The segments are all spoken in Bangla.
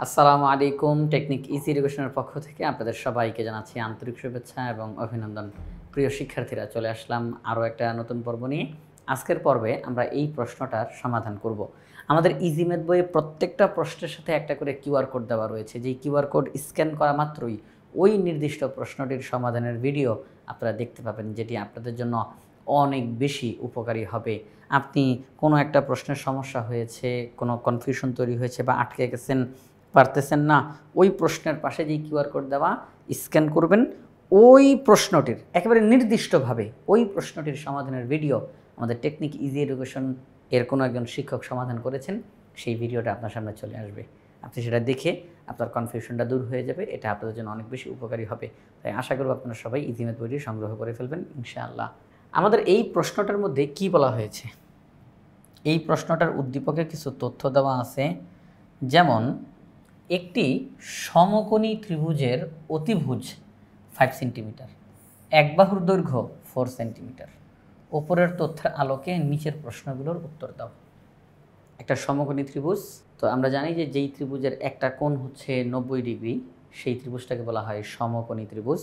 আসসালামু আলাইকুম। টেকনিক ইজি এডুকেশনের পক্ষ থেকে আপনাদের সবাইকে জানাচ্ছি আন্তরিক শুভেচ্ছা এবং অভিনন্দন। প্রিয় শিক্ষার্থীরা, চলে আসলাম আরও একটা নতুন পর্ব নিয়ে। আজকের পর্বে আমরা এই প্রশ্নটার সমাধান করব। আমাদের ইজি ম্যাথ বইয়ে প্রত্যেকটা প্রশ্নের সাথে একটা করে কিউআর কোড দেওয়া রয়েছে। যেই কিউআর কোড স্ক্যান করা মাত্রই ওই নির্দিষ্ট প্রশ্নটির সমাধানের ভিডিও আপনারা দেখতে পাবেন, যেটি আপনাদের জন্য অনেক বেশি উপকারী হবে। আপনি কোনো একটা প্রশ্নের সমস্যা হয়েছে, কোনো কনফিউশন তৈরি হয়েছে বা আটকে গেছেন, পারতেছেন না, ওই প্রশ্নের পাশে যেই কিউআর কোড দেওয়া স্ক্যান করবেন, ওই প্রশ্নটির একেবারে নির্দিষ্টভাবে ওই প্রশ্নটির সমাধানের ভিডিও আমাদের টেকনিক ইজি এডুকেশন এর কোনো একজন শিক্ষক সমাধান করেছেন, সেই ভিডিওটা আপনার সামনে চলে আসবে। আপনি সেটা দেখে আপনার কনফিউশনটা দূর হয়ে যাবে। এটা আপনাদের জন্য অনেক বেশি উপকারী হবে। তাই আশা করব আপনারা সবাই ইজি ম্যাথ বইটি সংগ্রহ করে ফেলবেন ইনশাআল্লাহ। আমাদের এই প্রশ্নটার মধ্যে কি বলা হয়েছে? এই প্রশ্নটার উদ্দীপকে কিছু তথ্য দেওয়া আছে, যেমন একটি সমকোণী ত্রিভুজের অতিভুজ 5 সেন্টিমিটার, এক বাহুর দৈর্ঘ্য 4 সেন্টিমিটার। ওপরের তথ্যের আলোকে নিচের প্রশ্নগুলোর উত্তর দাও। একটা সমকোণী ত্রিভুজ, তো আমরা জানি যে যেই ত্রিভুজের একটা কোণ হচ্ছে 90 ডিগ্রি, সেই ত্রিভুজটাকে বলা হয় সমকোণী ত্রিভুজ।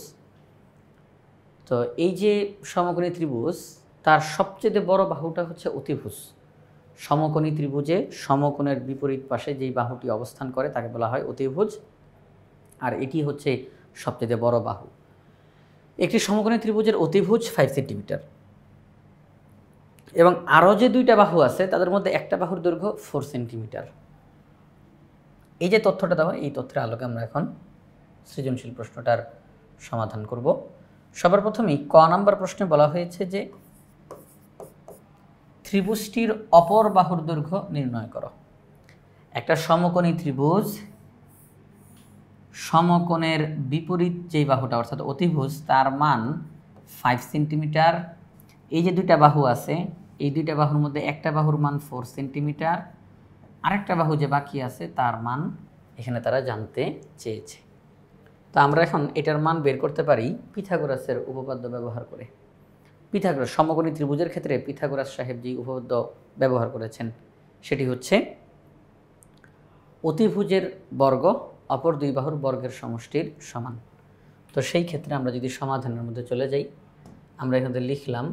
তো এই যে সমকোণী ত্রিভুজ, তার সবচেয়ে বড় বাহুটা হচ্ছে অতিভুজ। সমকোণী ত্রিভুজে সমকোণের বিপরীত পাশে যেই বাহুটি অবস্থান করে তাকে বলা হয় অতিভুজ, আর এটি হচ্ছে সবচেয়ে বড় বাহু। একটি সমকোণী ত্রিভুজের অতিভুজ 5 সেন্টিমিটার এবং আরও যে দুইটা বাহু আছে তাদের মধ্যে একটা বাহুর দৈর্ঘ্য 4 সেন্টিমিটার। এই যে তথ্যটা দেওয়া, এই তথ্যের আলোকে আমরা এখন সৃজনশীল প্রশ্নটার সমাধান করব। সবার প্রথমেই ক নাম্বার প্রশ্নে বলা হয়েছে যে ত্রিভুজটির অপর বাহুর দৈর্ঘ্য নির্ণয় করো। একটা সমকোণী ত্রিভুজ, সমকোণের বিপরীত যেই বাহুটা অর্থাৎ অতিভুজ, তার মান 5 সেন্টিমিটার। এই যে দুইটা বাহু আছে, এই দুইটা বাহুর মধ্যে একটা বাহুর মান 4 সেন্টিমিটার, আরেকটা বাহু যে বাকি আছে তার মান এখানে তারা জানতে চেয়েছে। তো আমরা এখন এটার মান বের করতে পারি পিথাগোরাসের উপপাদ্য ব্যবহার করে। পিথাগোরাস সমকোণী ত্রিভুজের ক্ষেত্রে পিথাগোরাস সাহেব যে উপপাদ্য ব্যবহার করেছেন সেটি হচ্ছে অতিভুজের বর্গ অপর দুই বাহুর বর্গের সমষ্টির সমান। তো সেই ক্ষেত্রে আমরা যদি সমাধানের মধ্যে চলে যাই, আমরা এখানে লিখলাম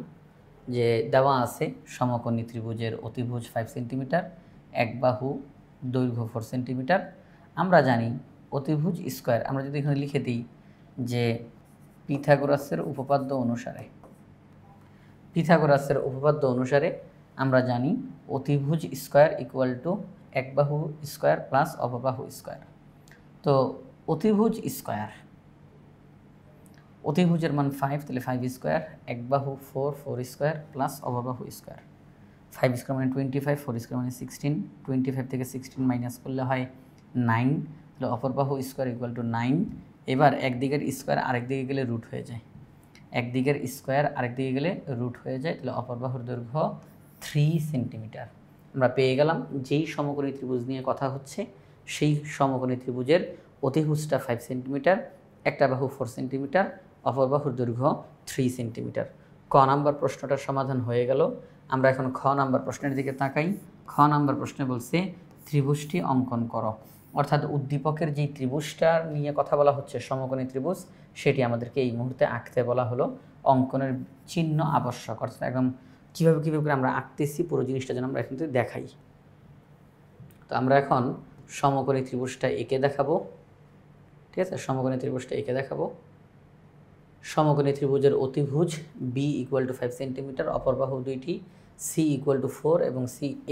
যে দেওয়া আছে সমকোণী ত্রিভুজের অতিভুজ 5 সেন্টিমিটার, এক বাহু দৈর্ঘ্য 4 সেন্টিমিটার। আমরা জানি অতিভুজ স্কোয়ার, আমরা যদি এখানে লিখে দিই যে পিথাগোরাসের উপপাদ্য অনুসারে আমরা জানি অতিভুজ স্কোয়ার ইকুয়াল টু এক বাহু স্কোয়ার প্লাস অপবাহু স্কোয়ার। তো অতিভুজের মান 5, তাহলে 5 স্কোয়ার, এক বাহু 4 স্কোয়ার প্লাস অপবাহু স্কোয়ার। 5 স্কোয়ার মানে 25, 4 স্কোয়ার মানে 16, 25 থেকে 16 মাইনাস করলে হয় 9, তাহলে অপর বাহু স্কোয়ার ইকুয়াল টু 9। এবার একদিকের স্কোয়ার আরেক দিকে গেলে রুট হয়ে যায়, একদিকের স্কোয়ার আরেক দিকে গেলে রুট হয়ে যায়, তাহলে অপর বাহুর দৈর্ঘ্য 3 সেন্টিমিটার। আমরা পেয়ে গেলাম যেই সমকোণী ত্রিভুজ নিয়ে কথা হচ্ছে সেই সমকোণী ত্রিভুজের অতিভুজটা 5 সেন্টিমিটার, একটা বাহু 4 সেন্টিমিটার, অপর বাহুর দৈর্ঘ্য 3 সেন্টিমিটার। ক নাম্বার প্রশ্নটার সমাধান হয়ে গেল। আমরা এখন খ নাম্বার প্রশ্নের দিকে তাকাই। খ নাম্বার প্রশ্নে বলছে ত্রিভুজটি অঙ্কন করো, অর্থাৎ উদ্দীপকের যেই ত্রিভুজটা নিয়ে কথা বলা হচ্ছে সমকোণী ত্রিভুজ, সেটি আমাদেরকে এই মুহূর্তে আঁকতে বলা হলো। অঙ্কনের চিহ্ন আবশ্যক, অর্থাৎ একদম কীভাবে করে আমরা আঁকতেছি পুরো জিনিসটা যেন আমরা এখন দেখাই। তো আমরা এখন সমকোণী ত্রিভুজটা এঁকে দেখাবো, ঠিক আছে? সমকোণী ত্রিভুজটা এঁকে দেখাবো। সমকোণী ত্রিভুজের অতিভুজ বি ইকুয়াল টু 5 সেন্টিমিটার, অপর বাহু দুইটি সি ইকুয়াল টু 4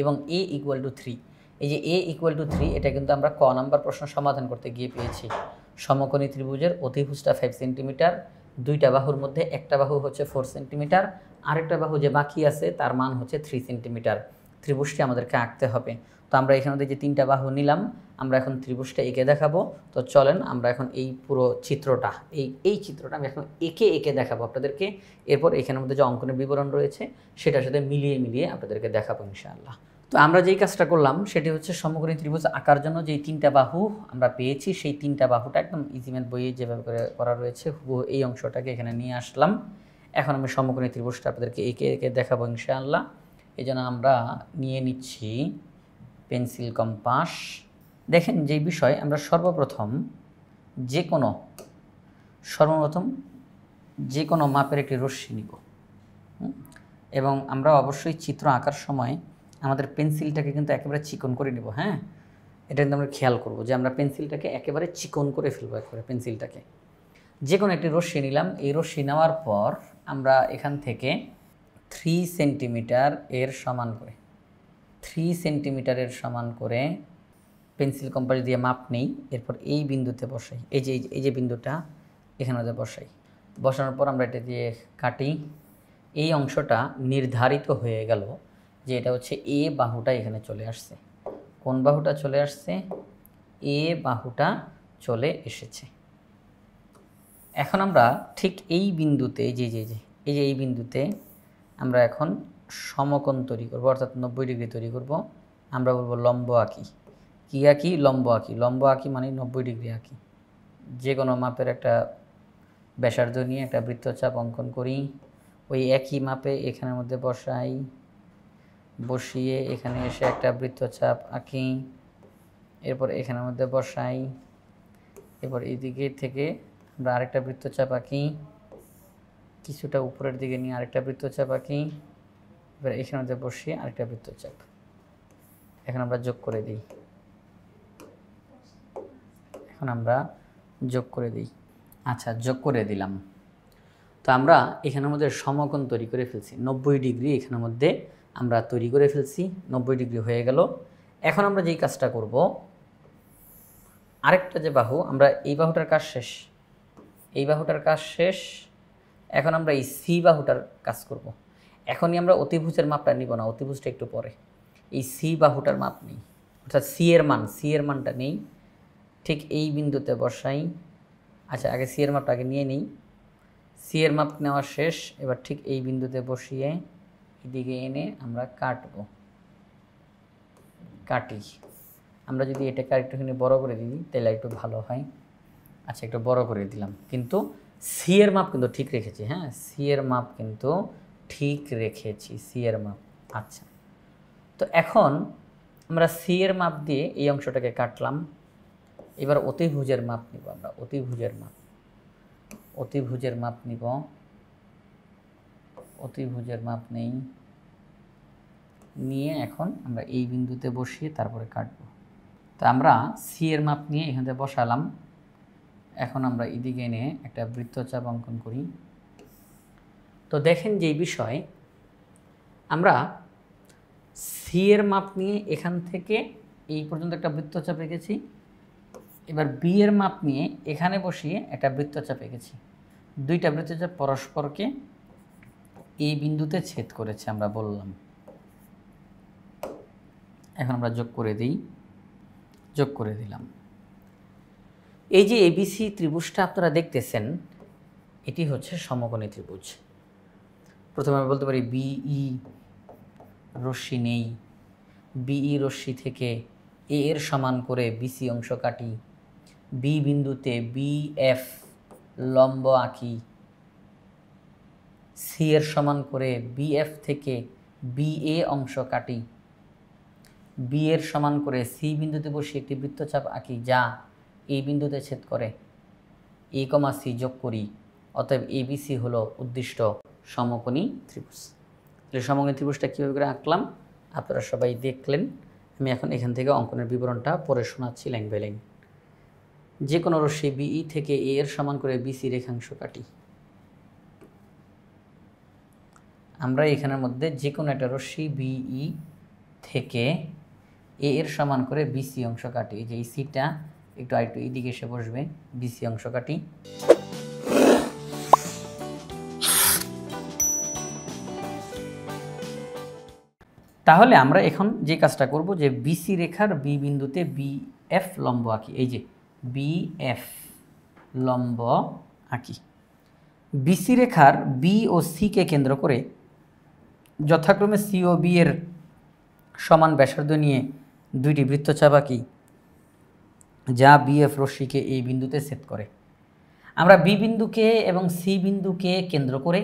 এবং এ ইকুয়াল টু 3। এই যে এ ইকুয়াল টু 3, এটা কিন্তু আমরা ক নাম্বার প্রশ্ন সমাধান করতে গিয়ে পেয়েছি। সমকোণী ত্রিভুজের অতিভুজটা 5 সেন্টিমিটার, দুইটা বাহুর মধ্যে একটা বাহু হচ্ছে 4 সেন্টিমিটার, আরেকটা বাহু যে বাকি আছে তার মান হচ্ছে 3 সেন্টিমিটার। ত্রিভুজটি আমাদেরকে আঁকতে হবে। তো আমরা এখানে যে তিনটা বাহু নিলাম, আমরা এখন ত্রিভুজটা এঁকে দেখাবো। তো চলেন আমরা এখন এই পুরো চিত্রটা এই চিত্রটা আমি এখন এঁকে দেখাবো আপনাদেরকে। এরপর এখানের মধ্যে যে অঙ্কনের বিবরণ রয়েছে সেটার সাথে মিলিয়ে আপনাদেরকে দেখাবো ইনশাআল্লাহ। তো আমরা যেই কাজটা করলাম সেটি হচ্ছে সমকোণী ত্রিভুজ আঁকার জন্য যেই তিনটা বাহু আমরা পেয়েছি সেই তিনটা বাহুটা একদম ইজি ম্যাথ বইয়ে যেভাবে করে করা রয়েছে হুবহু এই অংশটাকে এখানে নিয়ে আসলাম। এখন আমি সমকোণী ত্রিভুজটা আপনাদেরকে এঁকে দেখাবো ইনশাআল্লাহ। এই জন্য আমরা নিয়ে নিচ্ছি পেন্সিল, কম্পাস দেখেন যে বিষয় আমরা সর্বপ্রথম যে কোনো মাপের একটি রশ্মি নিব এবং আমরা অবশ্যই চিত্র আঁকার সময় আমাদের পেন্সিলটাকে কিন্তু একেবারে চিকন করে নেব। হ্যাঁ, এটা কিন্তু আমরা খেয়াল করব যে আমরা পেন্সিলটাকে একেবারে চিকন করে ফেলবো। একেবারে পেন্সিলটাকে যে কোনো একটি রশ্মি নিলাম। এই রশ্মি নেওয়ার পর আমরা এখান থেকে 3 সেন্টিমিটার এর সমান করে পেন্সিল কম্পাস দিয়ে মাপ নেই। এরপর এই বিন্দুতে বসাই, এই যে বিন্দুটা এখানে বসাই। বসানোর পর আমরা এটা দিয়ে কাটি। এই অংশটা নির্ধারিত হয়ে গেল যে এটা হচ্ছে এ বাহুটা এখানে চলে আসছে। কোন বাহুটা চলে আসছে? এ বাহুটা চলে এসেছে। এখন আমরা ঠিক এই বিন্দুতে এই বিন্দুতে আমরা এখন সমকোণ তৈরি করব, অর্থাৎ 90 ডিগ্রি তৈরি করব। আমরা বলবো লম্ব আঁকি। কী আঁকি? লম্ব আঁকি। লম্ব আঁকি মানে 90 ডিগ্রি আঁকি। যে কোনো মাপের একটা ব্যাসার্ধ নিয়ে একটা বৃত্তচাপ অঙ্কন করি। ওই একই মাপে এখানের মধ্যে বসিয়ে এখানে এসে একটা বৃত্তচাপ আঁকি। এরপর এখানের মধ্যে বসাই। এরপর এই দিকে থেকে আমরা আরেকটা বৃত্তচাপ আঁকি, কিছুটা উপরের দিকে নিয়ে আরেকটা বৃত্তচাপ আঁকি। এবার এখানের মধ্যে বসিয়ে আরেকটা বৃত্তচাপ। এখন আমরা যোগ করে দিই। আচ্ছা, যোগ করে দিলাম। তো আমরা এখানের মধ্যে সমকোণ তৈরি করে ফেলছি। 90 ডিগ্রি এখানের মধ্যে আমরা তৈরি করে ফেলছি। 90 ডিগ্রি হয়ে গেল। এখন আমরা যেই কাজটা করব, আরেকটা যে বাহু, আমরা এই বাহুটার কাজ শেষ। এখন আমরা এই সি বাহুটার কাজ করব। এখনই আমরা অতিভুজের মাপটা নিব না, অতিভুজটা একটু পরে। এই সি বাহুটার মাপ নেই, অর্থাৎ সি এর মানটা নেই। ঠিক এই বিন্দুতে বসাই। আচ্ছা, আগে সি এর মাপটা নিয়ে নিই। সি এর মাপ নেওয়া শেষ। এবার ঠিক এই বিন্দুতে বসিয়ে এদিকে এনে আমরা কাটি। আমরা যদি এটাকে আরেকটুখানি বড় করে দিই তাহলে একটু ভালো হয়। আচ্ছা, একটু বড় করে দিলাম, কিন্তু সি এর মাপ কিন্তু ঠিক রেখেছি। হ্যাঁ, সি এর মাপ কিন্তু ঠিক রেখেছি, সি এর মাপ। আচ্ছা, তো এখন আমরা সি এর মাপ দিয়ে এই অংশটাকে কাটলাম। এবার অতিভুজের মাপ নিব আমরা। অতিভুজের মাপ নিয়ে এখন আমরা এই বিন্দুতে বসিয়ে তারপরে কাটব। তো আমরা সি এর মাপ নিয়ে এখানে বসালাম। এখন আমরা এদিকে এনে একটা বৃত্তচাপ অঙ্কন করি। তো দেখেন যে বিষয়, আমরা সি এর মাপ নিয়ে এখান থেকে এই পর্যন্ত একটা বৃত্তচাপ এঁকেছি। এবার বি এর মাপ নিয়ে এখানে বসিয়ে একটা বৃত্তচাপ এঁকেছি। দুইটা বৃত্তচাপ পরস্পরকে এই বিন্দুতে ছেদ করেছে আমরা বললাম। এখন আমরা যোগ করে দিলাম। এই যে এবিসি ত্রিভুজটা আপনারা দেখতেছেন, এটি হচ্ছে সমকোণী ত্রিভুজ। প্রথমে আমরা বলতে পারি বিই রশ্মি নেই। বিই রশ্মি থেকে এ এর সমান করে বিসি অংশ কাটি। বি বিন্দুতে বিএফ লম্ব আঁকি। সি এর সমান করে বিএফ থেকে বিএ অংশ কাটি। বি এর সমান করে সি বিন্দুতে বসে একটি বৃত্তচাপ আঁকি যা এই বিন্দুতে ছেদ করে। এ কমা সি যোগ করি। অতএব এবিসি হলো উদ্দিষ্ট সমকোণী ত্রিভুজ। তাহলে সমকোণী ত্রিভুজটা কীভাবে করে আঁকলাম আপনারা সবাই দেখলেন। আমি এখন এখান থেকে অঙ্কনের বিবরণটা পড়ে শোনাচ্ছি লাইন বাই লাইন। যে কোনো রশ্মি বিই থেকে এ এর সমান করে বিসি রেখাংশ কাটি। আমরা এখানের মধ্যে যে কোনো একটা রশ্মি বিই থেকে এ এর সমান করে বিসি অংশ কাটি। যে এই সিটা আরেকটু এইদিকে এসে বসবে। বিসি অংশ কাটি। তাহলে আমরা এখন যে কাজটা করব, যে বিসি রেখার বি বিন্দুতে বিএফ লম্ব আঁকি। এই যে বিএফ লম্ব আঁকি। বিসি রেখার বি ও সিকে কেন্দ্র করে যথাক্রমে সি ও বি এর সমান ব্যাসার্ধ নিয়ে দুইটি বৃত্তচাপ আঁকি যা বিএফ রশ্মিকে এই বিন্দুতে ছেদ করে। আমরা বি বিন্দুকে এবং সি বিন্দুকে কেন্দ্র করে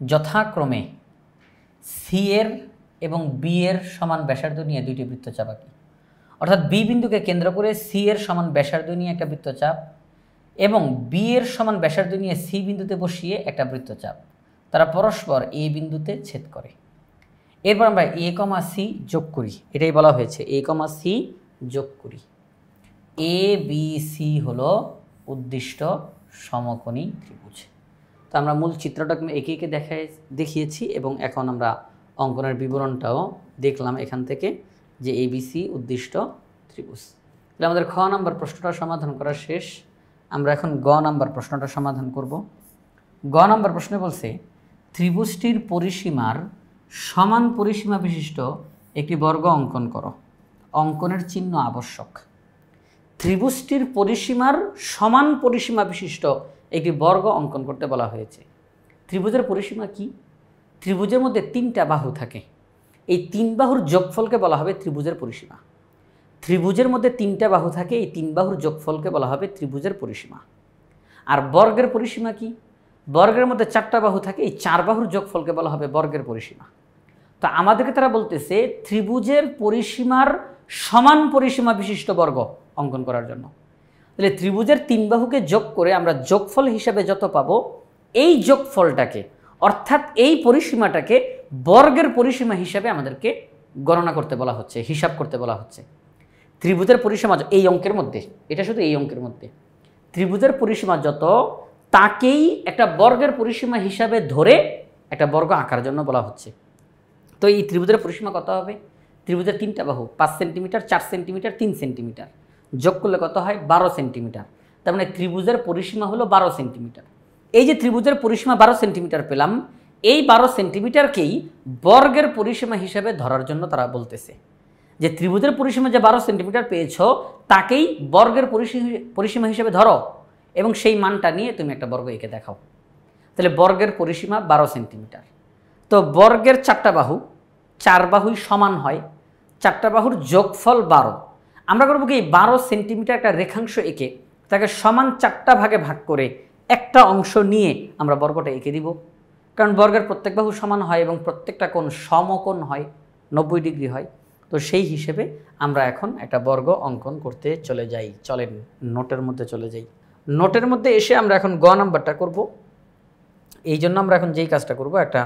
যথাক্রমে সি এর এবং বি এর সমান ব্যাসার্ধ নিয়ে দুইটি বৃত্তচাপ আঁকি। অর্থাৎ বি বিন্দুকে কেন্দ্র করে সি এর সমান ব্যাসার্ধ নিয়ে একটা বৃত্তচাপ এবং বি এর সমান ব্যাসার্ধ নিয়ে সি বিন্দুতে বসিয়ে একটা বৃত্তচাপ, তারা পরস্পর এ বিন্দুতে ছেদ করে। এরপর আমরা এ কমা সি যোগ করি, এটাই বলা হয়েছে এ কমা সি যোগ করি। এ বি সি হলো উদ্দিষ্ট সমকোণী ত্রিভুজ। তো আমরা মূল চিত্রটা একে একে দেখিয়েছি এবং এখন আমরা অঙ্কনের বিবরণটাও দেখলাম এখান থেকে যে এবিসি উদ্দিষ্ট ত্রিভুজ। তাহলে আমাদের খ নাম্বার প্রশ্নটা সমাধান করা শেষ। আমরা এখন গ নাম্বার প্রশ্নটা সমাধান করব। গ নাম্বার প্রশ্নে বলছে ত্রিভুজটির পরিসীমার সমান পরিসীমা বিশিষ্ট একটি বর্গ অঙ্কন করো, অঙ্কনের চিহ্ন আবশ্যক। ত্রিভুজটির পরিসীমার সমান পরিসীমা বিশিষ্ট একটি বর্গ অঙ্কন করতে বলা হয়েছে। ত্রিভুজের পরিসীমা কি? ত্রিভুজের মধ্যে 3টা বাহু থাকে, এই 3 বাহুর যোগফলকে বলা হবে ত্রিভুজের পরিসীমা। ত্রিভুজের মধ্যে 3টা বাহু থাকে, এই 3 বাহুর যোগফলকে বলা হবে ত্রিভুজের পরিসীমা। আর বর্গের পরিসীমা কি? বর্গের মধ্যে 4টা বাহু থাকে, এই 4 বাহুর যোগফলকে বলা হবে বর্গের পরিসীমা। তো আমাদেরকে তারা বলতেছে ত্রিভুজের পরিসীমার সমান পরিসীমা বিশিষ্ট বর্গ অঙ্কন করার জন্য। তাহলে ত্রিভুজের 3 বাহুকে যোগ করে আমরা যোগফল হিসাবে যত পাবো, এই যোগফলটাকে অর্থাৎ এই পরিসীমাটাকে বর্গের পরিসীমা হিসাবে আমাদেরকে গণনা করতে বলা হচ্ছে, হিসাব করতে বলা হচ্ছে। ত্রিভুজের পরিসীমা এই অঙ্কের মধ্যে, এটা শুধু এই অঙ্কের মধ্যে ত্রিভুজের পরিসীমা যত, তাকেই একটা বর্গের পরিসীমা হিসাবে ধরে একটা বর্গ আঁকার জন্য বলা হচ্ছে। তো এই ত্রিভুজের পরিসীমা কত হবে? ত্রিভুজের 3টা বাহু 5 সেন্টিমিটার, 4 সেন্টিমিটার, 3 সেন্টিমিটার, যোগ করলে কত হয়? 12 সেন্টিমিটার। তার মানে ত্রিভুজের পরিসীমা হলো 12 সেন্টিমিটার। এই যে ত্রিভুজের পরিসীমা 12 সেন্টিমিটার পেলাম, এই 12 সেন্টিমিটারকেই বর্গের পরিসীমা হিসাবে ধরার জন্য তারা বলতেছে যে ত্রিভুজের পরিসীমা যে 12 সেন্টিমিটার পেয়েছ, তাকেই বর্গের পরিসীমা হিসেবে ধরো এবং সেই মানটা নিয়ে তুমি একটা বর্গ এঁকে দেখাও। তাহলে বর্গের পরিসীমা 12 সেন্টিমিটার। তো বর্গের 4টা বাহু, 4 বাহুই সমান হয়, 4টা বাহুর যোগফল 12। আমরা করবো কি, 12 সেন্টিমিটার একটা রেখাংশ এঁকে তাকে সমান 4টা ভাগে ভাগ করে একটা অংশ নিয়ে আমরা বর্গটা এঁকে দিব। কারণ বর্গের প্রত্যেক বাহু সমান হয় এবং প্রত্যেকটা কোণ সমকোণ হয়, 90 ডিগ্রি হয়। তো সেই হিসেবে আমরা এখন একটা বর্গ অঙ্কন করতে চলে যাই। চলেন নোটের মধ্যে চলে যাই। নোটের মধ্যে এসে আমরা এখন গ নাম্বারটা করব। এই জন্য আমরা এখন যেই কাজটা করব, একটা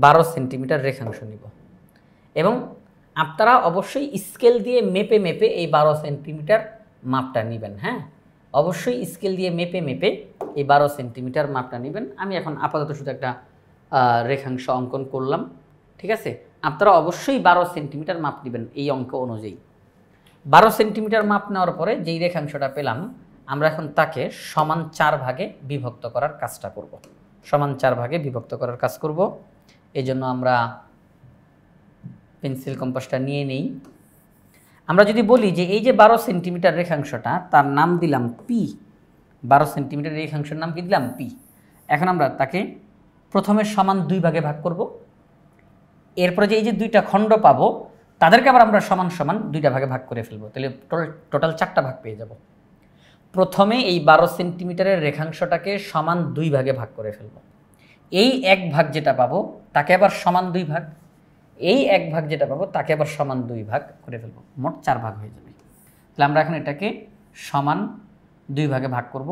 12 সেন্টিমিটার রেখাংশ নিব এবং আপনারা অবশ্যই স্কেল দিয়ে মেপে মেপে এই 12 সেন্টিমিটার মাপটা নেবেন। হ্যাঁ, অবশ্যই স্কেল দিয়ে মেপে মেপে এই 12 সেন্টিমিটার মাপটা নেবেন। আমি এখন আপাতত শুধু একটা রেখাংশ অঙ্কন করলাম, ঠিক আছে? আপনারা অবশ্যই 12 সেন্টিমিটার মাপ নেবেন এই অঙ্ক অনুযায়ী। 12 সেন্টিমিটার মাপ নেওয়ার পরে যেই রেখাংশটা পেলাম, আমরা এখন তাকে সমান 4 ভাগে বিভক্ত করার কাজটা করব। সমান 4 ভাগে বিভক্ত করার কাজ করব। এই জন্য আমরা পেন্সিল কম্পাসটা নিয়ে নেই। আমরা যদি বলি যে এই যে 12 সেন্টিমিটার রেখাংশটা, তার নাম দিলাম পি। 12 সেন্টিমিটার রেখাংশের নাম কি দিলাম? পি। এখন আমরা তাকে প্রথমে সমান 2 ভাগে ভাগ করব। এরপরে যে এই যে 2টা খণ্ড পাবো, তাদেরকে আবার আমরা সমান সমান 2টা ভাগে ভাগ করে ফেলবো। তাহলে টোটাল 4টা ভাগ পেয়ে যাব। প্রথমে এই 12 সেন্টিমিটারের রেখাংশটাকে সমান 2 ভাগে ভাগ করে ফেলব। এই 1 ভাগ যেটা পাবো তাকে আবার সমান 2 ভাগ, এই 1 ভাগ যেটা পাবো তাকে আবার সমান 2 ভাগ করে ফেলব, মোট 4 ভাগ হয়ে যাবে। তাহলে আমরা এখন এটাকে সমান 2 ভাগে ভাগ করব।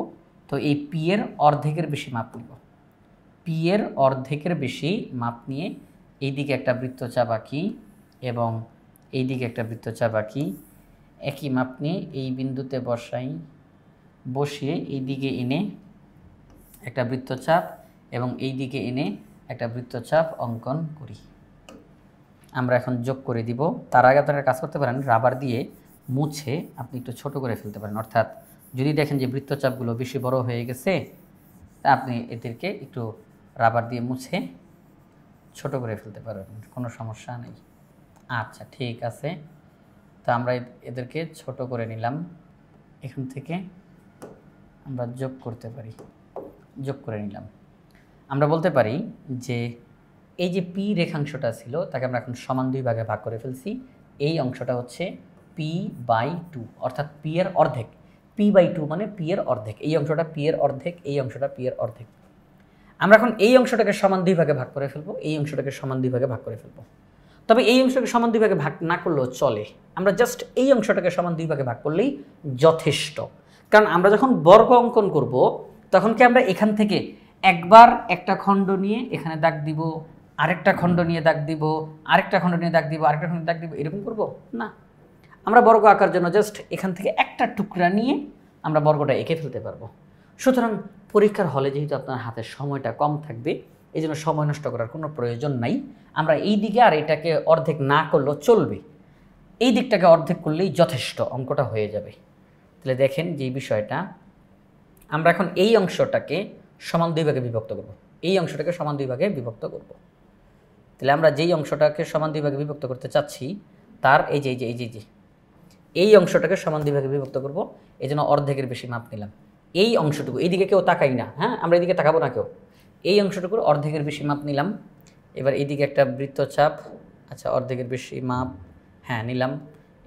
তো এই পি এর অর্ধেকের বেশি মাপ নিব। পি এর অর্ধেকের বেশি মাপ নিয়ে এইদিকে একটা বৃত্তচাপ আঁকি এবং এইদিকে একটা বৃত্তচাপ আঁকি। একই মাপ নিয়ে এই বিন্দুতে বসাই, বসিয়ে এইদিকে এনে একটা বৃত্তচাপ এবং এইদিকে এনে একটা বৃত্তচাপ অঙ্কন করি। আমরা এখন যোগ করে দিব। তার আগে আপনারা কাজ করতে পারেন, রাবার দিয়ে মুছে আপনি একটু ছোট করে ফেলতে পারেন। অর্থাৎ যদি দেখেন যে বৃত্তচাপগুলো বেশি বড় হয়ে গেছে, তা আপনি এদেরকে একটু রাবার দিয়ে মুছে ছোট করে ফেলতে পারবেন, কোনো সমস্যা নেই। আচ্ছা, ঠিক আছে। তো আমরা এদেরকে ছোট করে নিলাম। এখান থেকে আমরা যোগ করতে পারি, যোগ করে নিলাম। আমরা বলতে পারি যে এই যে পি রেখাংশটা ছিল, তাকে আমরা এখন সমান 2 ভাগে ভাগ করে ফেলছি। এই অংশটা হচ্ছে p/2, অর্থাৎ পি এর অর্ধেক। p/2 মানে পি এর অর্ধেক। এই অংশটা পি এর অর্ধেক, এই অংশটা পি এর অর্ধেক। আমরা এখন এই অংশটাকে সমান 2 ভাগে ভাগ করে ফেলবো, এই অংশটাকে সমান 2 ভাগে ভাগ করে ফেলবো। তবে এই অংশটাকে সমান 2 ভাগে ভাগ না করলেও চলে, আমরা জাস্ট এই অংশটাকে সমান 2 ভাগে ভাগ করলেই যথেষ্ট। কারণ আমরা যখন বর্গ অঙ্কন করব তখন কি আমরা এখান থেকে একবার একটা খণ্ড নিয়ে এখানে দাগ দিব, আরেকটা খণ্ড নিয়ে দাগ দিব, আরেকটা খণ্ড নিয়ে দাগ দিব, আরেকটা খণ্ড দাগ দিব, এরকম করব না। আমরা বর্গ আঁকার জন্য জাস্ট এখান থেকে একটা টুকরা নিয়ে আমরা বর্গটা এঁকে ফেলতে পারবো। সুতরাং পরীক্ষার হলে যেহেতু আপনার হাতে সময়টা কম থাকবে, এই জন্য সময় নষ্ট করার কোনো প্রয়োজন নাই। আমরা এই দিকে আর এটাকে অর্ধেক না করলেও চলবে, এই দিকটাকে অর্ধেক করলেই যথেষ্ট, অঙ্কটা হয়ে যাবে। তাহলে দেখেন যে বিষয়টা, আমরা এখন এই অংশটাকে সমান 2 ভাগে বিভক্ত করব, এই অংশটাকে সমান 2 ভাগে বিভক্ত করব। তাহলে আমরা যেই অংশটাকে সমান 2 ভাগে বিভক্ত করতে চাচ্ছি তার এই অংশটাকে সমান 2 ভাগে বিভক্ত করব, এই জন্য অর্ধেকের বেশি মাপ নিলাম। এই অংশটুকু, এইদিকে কেউ তাকাই না, হ্যাঁ আমরা এদিকে তাকাবো না কেউ, এই অংশটুকুর অর্ধেকের বেশি মাপ নিলাম। এবার এইদিকে একটা বৃত্তচাপ, আচ্ছা অর্ধেকের বেশি মাপ, হ্যাঁ নিলাম।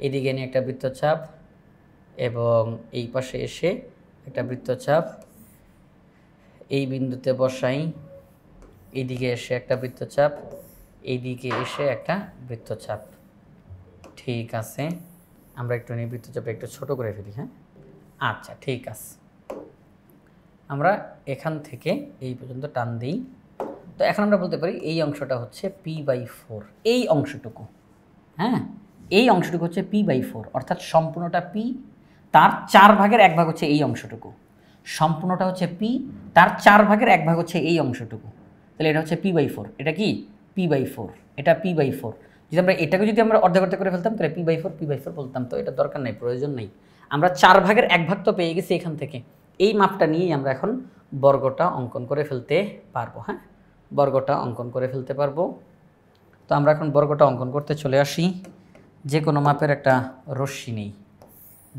এইদিকে নিয়ে একটা বৃত্তচাপ এবং এই পাশে এসে একটা বৃত্তচাপ, এই বিন্দুতে বসাই, এইদিকে এসে একটা বৃত্তচাপ, এইদিকে এসে একটা বৃত্তচাপ। ঠিক আছে, আমরা একটু নিয়ে বৃত্তচাপে একটু ছোট করে ফেলি, হ্যাঁ আচ্ছা ঠিক আছে। আমরা এখান থেকে এই পর্যন্ত টান দিই। তো এখন আমরা বলতে পারি এই অংশটা হচ্ছে p/4, এই অংশটুকু, হ্যাঁ এই অংশটুকু হচ্ছে p/4, অর্থাৎ সম্পূর্ণটা p, তার 4 ভাগের 1 ভাগ হচ্ছে এই অংশটুকু। সম্পূর্ণটা হচ্ছে p, তার 4 ভাগের 1 ভাগ হচ্ছে এই অংশটুকু। তাহলে এটা হচ্ছে p/4, এটা কি p/4, এটা p/4। যদি আমরা এটাকে যদি আমরা অর্ধেক অর্ধেক করে ফেলতাম তাহলে p/4 বলতাম, তো এটা দরকার নাই, প্রয়োজন নেই। আমরা 4 ভাগের 1 ভাগ তো পেয়ে গেছি এখান থেকে, এই মাপটা নিয়েই আমরা এখন বর্গটা অঙ্কন করে ফেলতে পারবো। হ্যাঁ বর্গটা অঙ্কন করে ফেলতে পারবো। তো আমরা এখন বর্গটা অঙ্কন করতে চলে আসি। যে কোনো মাপের একটা রশ্মি নেই,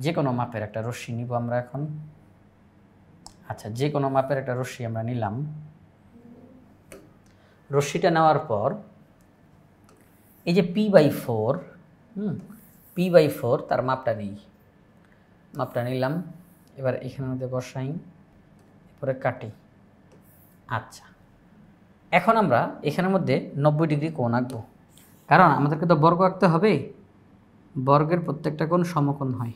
যে কোনো মাপের একটা রশ্মি নিব আমরা এখন। আচ্ছা যে কোনো মাপের একটা রশ্মি আমরা নিলাম। রশ্মিটা নেওয়ার পর এই যে p/4, p/4 তার মাপটা নেই, মাপটা নিলাম। এবার এখানের মধ্যে বসাই, এরপরে কাটি। আচ্ছা এখন আমরা এখানের মধ্যে 90 ডিগ্রি কোণ আঁকবো, কারণ আমাদেরকে তো বর্গ আঁকতে হবে, বর্গের প্রত্যেকটা কোণ সমকোণ হয়।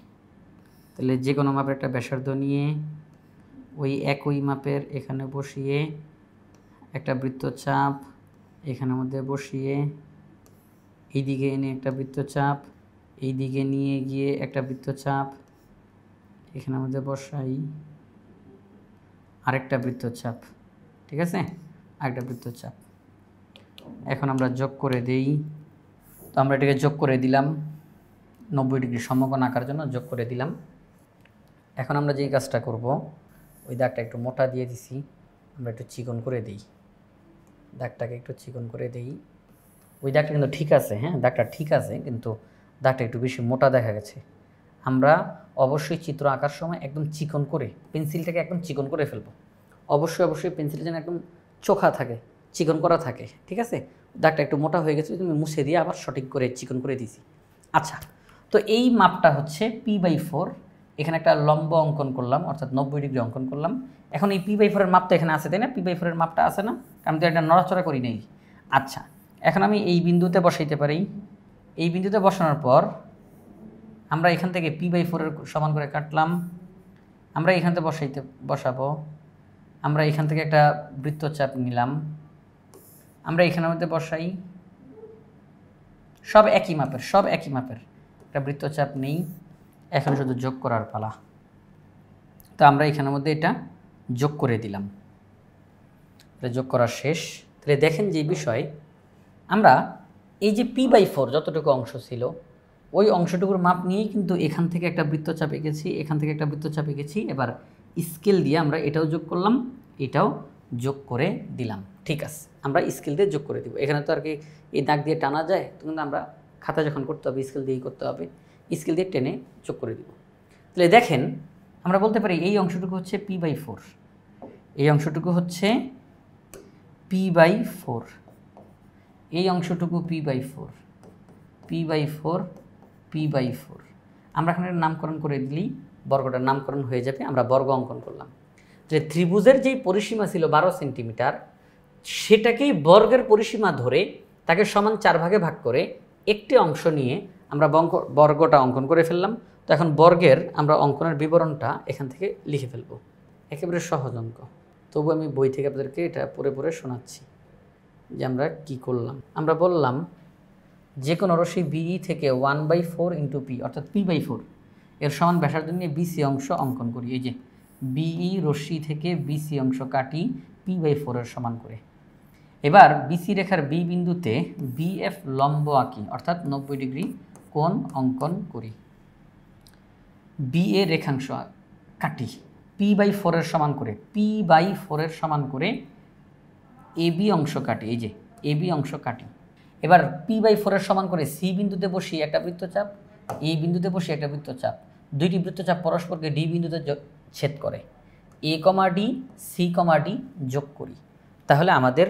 তাহলে যে কোনো মাপের একটা ব্যাসার্ধ নিয়ে ওই একই মাপের এখানে বসিয়ে একটা বৃত্তচাপ এখানের মধ্যে বসিয়ে, এইদিকে এনে একটা বৃত্তচাপ, এইদিকে নিয়ে গিয়ে একটা বৃত্তচাপ এখানের মধ্যে বসাই, আরেকটা বৃত্তচাপ, ঠিক আছে আরেকটা বৃত্তচাপ। এখন আমরা যোগ করে দেই। তো আমরা এটাকে যোগ করে দিলাম, 90 ডিগ্রি সমকোণ আঁকার জন্য যোগ করে দিলাম। এখন আমরা যেই কাজটা করব, ওই দাগটা একটু মোটা দিয়ে দিছি, আমরা একটু চিকন করে দিই, দাগটাকে একটু চিকন করে দিই। ওই দাগটা কিন্তু ঠিক আছে, হ্যাঁ দাগটা ঠিক আছে, কিন্তু দাগটা একটু বেশি মোটা দেখা গেছে। আমরা অবশ্যই চিত্র আঁকার সময় একদম চিকন করে, পেন্সিলটাকে একদম চিকন করে ফেলবো। অবশ্যই পেন্সিলটা যেন একদম চোখা থাকে, চিকন করা থাকে, ঠিক আছে। দাগটা একটু মোটা হয়ে গেছে, তুমি মুছে দিয়ে আবার সঠিক করে চিকন করে দিছি। আচ্ছা তো এই মাপটা হচ্ছে p/4, এখানে একটা লম্ব অঙ্কন করলাম, অর্থাৎ 90 ডিগ্রি অঙ্কন করলাম। এখন এই p/4 এর মাপটা এখানে আছে, তাই না? p/4 এর মাপটা আছে না, কারণ তো এটা নড়াচড়া করি নেই। আচ্ছা এখন আমি এই বিন্দুতে বসাইতে পারি। এই বিন্দুতে বসানোর পর আমরা এখান থেকে p/4 এর সমান করে কাটলাম, আমরা এখান থেকে বসাবো। আমরা এখান থেকে একটা বৃত্তচাপ নিলাম, আমরা এখানের মধ্যে বসাই, সব একই মাপের একটা বৃত্তচাপ নেই। এখন শুধু যোগ করার পালা। তো আমরা এখানের মধ্যে এটা যোগ করে দিলাম, এটা যোগ করা শেষ। তাহলে দেখেন যে বিষয়, আমরা এই যে p/4 যতটুকু অংশ ছিল ওই অংশটুকুর মাপ নিয়েই কিন্তু এখান থেকে একটা বৃত্তচাপ এঁকেছি, এখান থেকে একটা বৃত্তচাপ এঁকেছি। এবার স্কেল দিয়ে আমরা এটাও যোগ করলাম, এটাও যোগ করে দিলাম। ঠিক আছে, আমরা স্কেল দিয়ে যোগ করে দিব। এখানে তো আর কি এই দাগ দিয়ে টানা যায়, তো কিন্তু আমরা খাতা যখন করতে হবে স্কেল দিয়েই করতে হবে, স্কেল দিয়ে টেনে যোগ করে দিব। তাহলে দেখেন আমরা বলতে পারি এই অংশটুকু হচ্ছে p/4, এই অংশটুকু হচ্ছে p/4, এই অংশটুকু p/4, p/4। আমরা এখানে নামকরণ করে দিলেই বর্গটার নামকরণ হয়ে যাবে, আমরা বর্গ অঙ্কন করলাম। যে ত্রিভুজের যেই পরিসীমা ছিল 12 সেন্টিমিটার, সেটাকেই বর্গের পরিসীমা ধরে তাকে সমান 4 ভাগে ভাগ করে একটি অংশ নিয়ে আমরা বর্গটা অঙ্কন করে ফেললাম। তো এখন বর্গের আমরা অঙ্কনের বিবরণটা এখান থেকে লিখে ফেলব। একেবারে সহজ অঙ্ক, তবু আমি বই থেকে আপনাদেরকে এটা পড়ে পড়ে শোনাচ্ছি যে আমরা কি করলাম। আমরা বললাম যে কোনো রশ্মি বিই থেকে 1/4 ইন্টু পি অর্থাৎ p/4 এর সমান ব্যাসার্ধ নিয়ে বিসি অংশ অঙ্কন করি। এই যে বিই রশ্মি থেকে বিসি অংশ কাটি p/4 এর সমান করে। এবার বিসি রেখার বি বিন্দুতে বিএফ লম্ব আঁকি অর্থাৎ 90 ডিগ্রি কোণ অঙ্কন করি। বিএ রেখাংশ কাটি p/4 এর সমান করে, p/4 এর সমান করে এবি অংশ কাটি। এই যে এবি অংশ কাটি। এবার p/4 এর সমান করে সি বিন্দুতে বসিয়ে একটা বৃত্তচাপ, এই বিন্দুতে বসিয়ে একটা বৃত্তচাপ, দুইটি বৃত্তচাপ পরস্পরকে ডি বিন্দুতে ছেদ করে এ কমা ডি সি কমা ডি যোগ করি। তাহলে আমাদের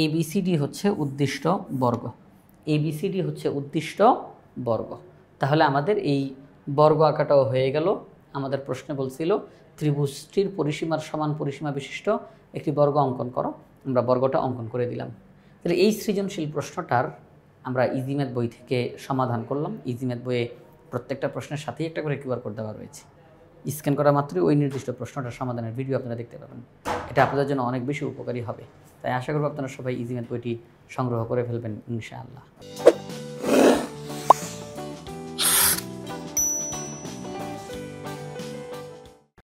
এবিসিডি হচ্ছে উদ্দিষ্ট বর্গ, এবিসিডি হচ্ছে উদ্দিষ্ট বর্গ। তাহলে আমাদের এই বর্গ আঁকাটাও হয়ে গেল। আমাদের প্রশ্নে বলছিল ত্রিভুজটির পরিসীমার সমান পরিসীমা বিশিষ্ট একটি বর্গ অঙ্কন করো, আমরা বর্গটা অঙ্কন করে দিলাম। তাহলে এই সৃজনশীল প্রশ্নটার আমরা ইজি ম্যাথ বই থেকে সমাধান করলাম। ইজি ম্যাথ বইয়ে প্রত্যেকটা প্রশ্নের সাথেই একটা করে কিউআর কোড দেওয়া রয়েছে, স্ক্যান করা মাত্রই ওই নির্দিষ্ট প্রশ্নটার সমাধানের ভিডিও আপনারা দেখতে পাবেন। এটা আপনাদের জন্য অনেক বেশি উপকারী হবে। তাই আশা করব আপনারা সবাই ইজি ম্যাথ বইটি সংগ্রহ করে ফেলবেন ইনশাআল্লাহ।